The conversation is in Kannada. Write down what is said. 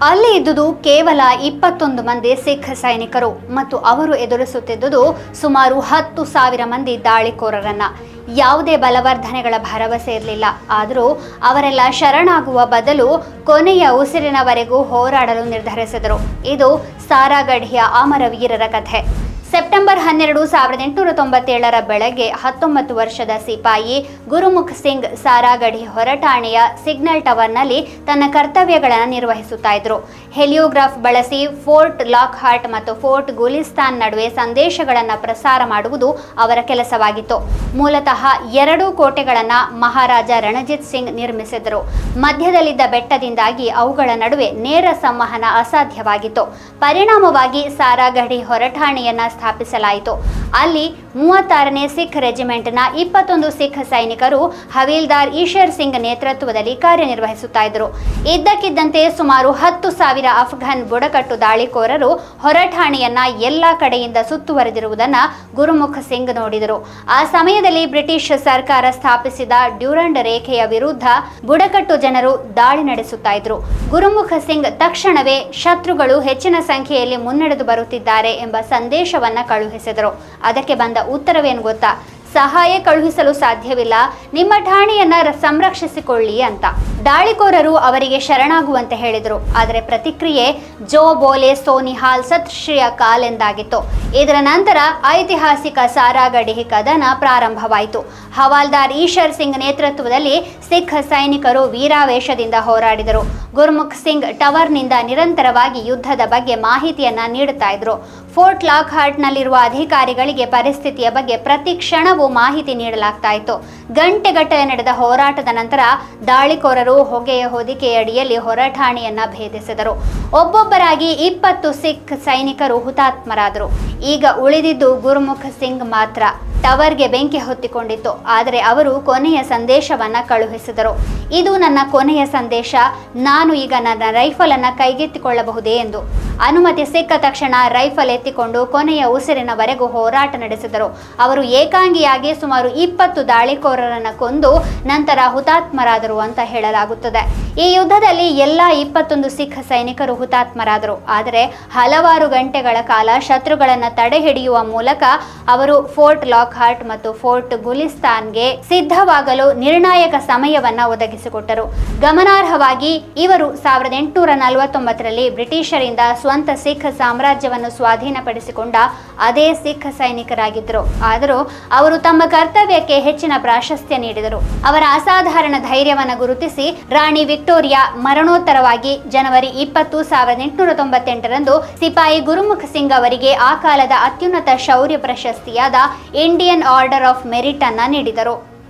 ಅಲ್ಲಿ ಇದ್ದುದು ಕೇವಲ 21 ಮಂದಿ ಸಿಖ್ ಸೈನಿಕರು ಮತ್ತು ಅವರು ಎದುರಿಸುತ್ತಿದ್ದುದು ಸುಮಾರು 10,000 ಮಂದಿ ದಾಳಿಕೋರರನ್ನ. ಯಾವುದೇ ಬಲವರ್ಧನೆಗಳ ಭರವಸೆ ಇರಲಿಲ್ಲ. ಆದರೂ ಅವರೆಲ್ಲ ಶರಣಾಗುವ ಬದಲು ಕೊನೆಯ ಉಸಿರಿನವರೆಗೂ ಹೋರಾಡಲು ನಿರ್ಧರಿಸಿದರು. ಇದು ಸಾರಾಗಢಿಯ ಅಮರವೀರರ ಕಥೆ. ಸೆಪ್ಟೆಂಬರ್ 12, 1897 ಬೆಳಗ್ಗೆ 19 ವರ್ಷದ ಸಿಪಾಯಿ ಗುರುಮುಖ್ ಸಿಂಗ್ ಸಾರಾಗಢಿ ಹೊರಠಾಣೆಯ ಸಿಗ್ನಲ್ ಟವರ್ನಲ್ಲಿ ತನ್ನ ಕರ್ತವ್ಯಗಳನ್ನು ನಿರ್ವಹಿಸುತ್ತಾ ಇದ್ರು. ಹೆಲಿಯೋಗ್ರಾಫ್ ಬಳಸಿ ಫೋರ್ಟ್ ಲಾಕ್ಹಾರ್ಟ್ ಮತ್ತು ಫೋರ್ಟ್ ಗುಲಿಸ್ತಾನ್ ನಡುವೆ ಸಂದೇಶಗಳನ್ನು ಪ್ರಸಾರ ಮಾಡುವುದು ಅವರ ಕೆಲಸವಾಗಿತ್ತು. ಮೂಲತಃ 2 ಕೋಟೆಗಳನ್ನು ಮಹಾರಾಜ ರಣಜಿತ್ ಸಿಂಗ್ ನಿರ್ಮಿಸಿದರು. ಮಧ್ಯದಲ್ಲಿದ್ದ ಬೆಟ್ಟದಿಂದಾಗಿ ಅವುಗಳ ನಡುವೆ ನೇರ ಸಂವಹನ ಅಸಾಧ್ಯವಾಗಿತ್ತು. ಪರಿಣಾಮವಾಗಿ ಸಾರಾಗಢಿ ಹೊರಠಾಣೆಯನ್ನ ಸ್ಥಾಪಿಸಲಾಯಿತು. ಅಲ್ಲಿ 36ನೇ ಸಿಖ್ ರೆಜಿಮೆಂಟ್ನ 21 ಸಿಖ್ ಸೈನಿಕರು ಹವೀಲ್ದಾರ್ ಈಶರ್ ಸಿಂಗ್ ನೇತೃತ್ವದಲ್ಲಿ ಕಾರ್ಯನಿರ್ವಹಿಸುತ್ತಾ ಇದ್ದರು. ಇದ್ದಕ್ಕಿದ್ದಂತೆ ಸುಮಾರು 10,000 ಅಫ್ಘಾನ್ ಬುಡಕಟ್ಟು ದಾಳಿಕೋರರು ಹೊರಠಾಣೆಯನ್ನ ಎಲ್ಲಾ ಕಡೆಯಿಂದ ಸುತ್ತುವರೆದಿರುವುದನ್ನು ಗುರುಮುಖ್ ಸಿಂಗ್ ನೋಡಿದರು. ಆ ಸಮಯದಲ್ಲಿ ಬ್ರಿಟಿಷ್ ಸರ್ಕಾರ ಸ್ಥಾಪಿಸಿದ ಡ್ಯೂರಂಡ್ ರೇಖೆಯ ವಿರುದ್ಧ ಬುಡಕಟ್ಟು ಜನರು ದಾಳಿ ನಡೆಸುತ್ತಾ ಇದ್ರು. ಗುರುಮುಖ್ ಸಿಂಗ್ ತಕ್ಷಣವೇ ಶತ್ರುಗಳು ಹೆಚ್ಚಿನ ಸಂಖ್ಯೆಯಲ್ಲಿ ಮುನ್ನಡೆದು ಬರುತ್ತಿದ್ದಾರೆ ಎಂಬ ಸಂದೇಶವನ್ನ ಕಳುಹಿಸಿದರು. ಅದಕ್ಕೆ ಬಂದ ಉತ್ತರವೇನು ಗೊತ್ತಾ? ಸಹಾಯ ಕಳುಹಿಸಲು ಸಾಧ್ಯವಿಲ್ಲ, ನಿಮ್ಮ ಠಾಣೆಯನ್ನ ಸಂರಕ್ಷಿಸಿಕೊಳ್ಳಿ ಅಂತ. ದಾಳಿಕೋರರು ಅವರಿಗೆ ಶರಣಾಗುವಂತೆ ಹೇಳಿದರು. ಆದರೆ ಪ್ರತಿಕ್ರಿಯೆ ಜೋ ಬೋಲೆ ಸೋನಿಹಾಲ್ ಸತ್ ಶ್ರೀ ಅಕಾಲ್ ಎಂದಾಗಿತ್ತು. ಇದರ ನಂತರ ಐತಿಹಾಸಿಕ ಸಾರಾಗಢಿ ಕದನ ಪ್ರಾರಂಭವಾಯಿತು. ಹವಾಲ್ದಾರ್ ಈಶರ್ ಸಿಂಗ್ ನೇತೃತ್ವದಲ್ಲಿ ಸಿಖ್ ಸೈನಿಕರು ವೀರಾವೇಶದಿಂದ ಹೋರಾಡಿದರು. ಗುರುಮುಖ್ ಸಿಂಗ್ ಟವರ್ನಿಂದ ನಿರಂತರವಾಗಿ ಯುದ್ಧದ ಬಗ್ಗೆ ಮಾಹಿತಿಯನ್ನ ನೀಡುತ್ತಾ ಇದ್ರು. ಫೋರ್ಟ್ ಲಾಕ್ಹಾರ್ಟ್ನಲ್ಲಿರುವ ಅಧಿಕಾರಿಗಳಿಗೆ ಪರಿಸ್ಥಿತಿಯ ಬಗ್ಗೆ ಪ್ರತಿ ಕ್ಷಣವೂ ಮಾಹಿತಿ ನೀಡಲಾಗ್ತಾ ಇತ್ತು. ಗಂಟೆಗಟ್ಟಲೆ ನಡೆದ ಹೋರಾಟದ ನಂತರ ದಾಳಿಕೋರರು ಹೊಗೆಯ ಹೊದಿಕೆಯಡಿಯಲ್ಲಿ ಹೊರಠಾಣೆಯನ್ನ ಭೇದಿಸಿದರು. ಒಬ್ಬೊಬ್ಬರಾಗಿ 20 ಸಿಖ್ ಸೈನಿಕರು ಹುತಾತ್ಮರಾದರು. ಈಗ ಉಳಿದಿದ್ದು ಗುರುಮುಖ್ ಸಿಂಗ್ ಮಾತ್ರ. ಟವರ್ಗೆ ಬೆಂಕಿ ಹೊತ್ತಿಕೊಂಡಿತ್ತು. ಆದರೆ ಅವರು ಕೊನೆಯ ಸಂದೇಶವನ್ನ ಕಳುಹಿಸಿದರು. ಇದು ನನ್ನ ಕೊನೆಯ ಸಂದೇಶ, ನಾನು ಈಗ ನನ್ನ ರೈಫಲ್ ಅನ್ನ ಕೈಗೆತ್ತಿಕೊಳ್ಳಬಹುದೇ ಎಂದು. ಅನುಮತಿ ಸಿಕ್ಕ ತಕ್ಷಣ ರೈಫಲ್ ಎತ್ತಿಕೊಂಡು ಕೊನೆಯ ಉಸಿರಿನವರೆಗೂ ಹೋರಾಟ ನಡೆಸಿದರು. ಅವರು ಏಕಾಂಗಿಯಾಗಿ ಸುಮಾರು 20 ದಾಳಿಕೋರರನ್ನು ಕೊಂದು ನಂತರ ಹುತಾತ್ಮರಾದರು ಅಂತ ಹೇಳಲಾಗುತ್ತದೆ. ಈ ಯುದ್ಧದಲ್ಲಿ ಎಲ್ಲ 21 ಸಿಖ್ ಸೈನಿಕರು ಹುತಾತ್ಮರಾದರು. ಆದರೆ ಹಲವಾರು ಗಂಟೆಗಳ ಕಾಲ ಶತ್ರುಗಳನ್ನು ತಡೆಹಿಡಿಯುವ ಮೂಲಕ ಅವರು ಫೋರ್ಟ್ ಲಾಕ್ಹಾರ್ಟ್ ಮತ್ತು ಫೋರ್ಟ್ ಗುಲಿಸ್ತಾನ್ಗೆ ಸಿದ್ಧವಾಗಲು ನಿರ್ಣಾಯಕ ಸಮಯವನ್ನ ಒದಗಿಸಿಕೊಟ್ಟರು. ಗಮನಾರ್ಹವಾಗಿ ಇವರು 1849ರಲ್ಲಿ ಬ್ರಿಟಿಷರಿಂದ ಸ್ವಂತ ಸಿಖ್ ಸಾಮ್ರಾಜ್ಯವನ್ನು ಸ್ವಾಧೀನಪಡಿಸಿಕೊಂಡ ಅದೇ ಸಿಖ್ ಸೈನಿಕರಾಗಿದ್ದರು. ಆದರೂ ಅವರು ತಮ್ಮ ಕರ್ತವ್ಯಕ್ಕೆ ಹೆಚ್ಚಿನ ಪ್ರಾಶಸ್ತ್ಯ ನೀಡಿದರು. ಅವರ ಅಸಾಧಾರಣ ಧೈರ್ಯವನ್ನು ಗುರುತಿಸಿ ರಾಣಿ ವಿಕ್ಟೋರಿಯಾ ಮರಣೋತ್ತರವಾಗಿ ಜನವರಿ 20, 1898ರಂದು ಸಿಪಾಯಿ ಗುರುಮುಖ್ ಸಿಂಗ್ ಅವರಿಗೆ ಆ ಕಾಲದ ಅತ್ಯುನ್ನತ ಶೌರ್ಯ ಪ್ರಶಸ್ತಿಯಾದ ಇಂಡಿಯನ್ ಆರ್ಡರ್ ಆಫ್ ಮೆರಿಟ್ ಅನ್ನ ನೀಡಿದರು.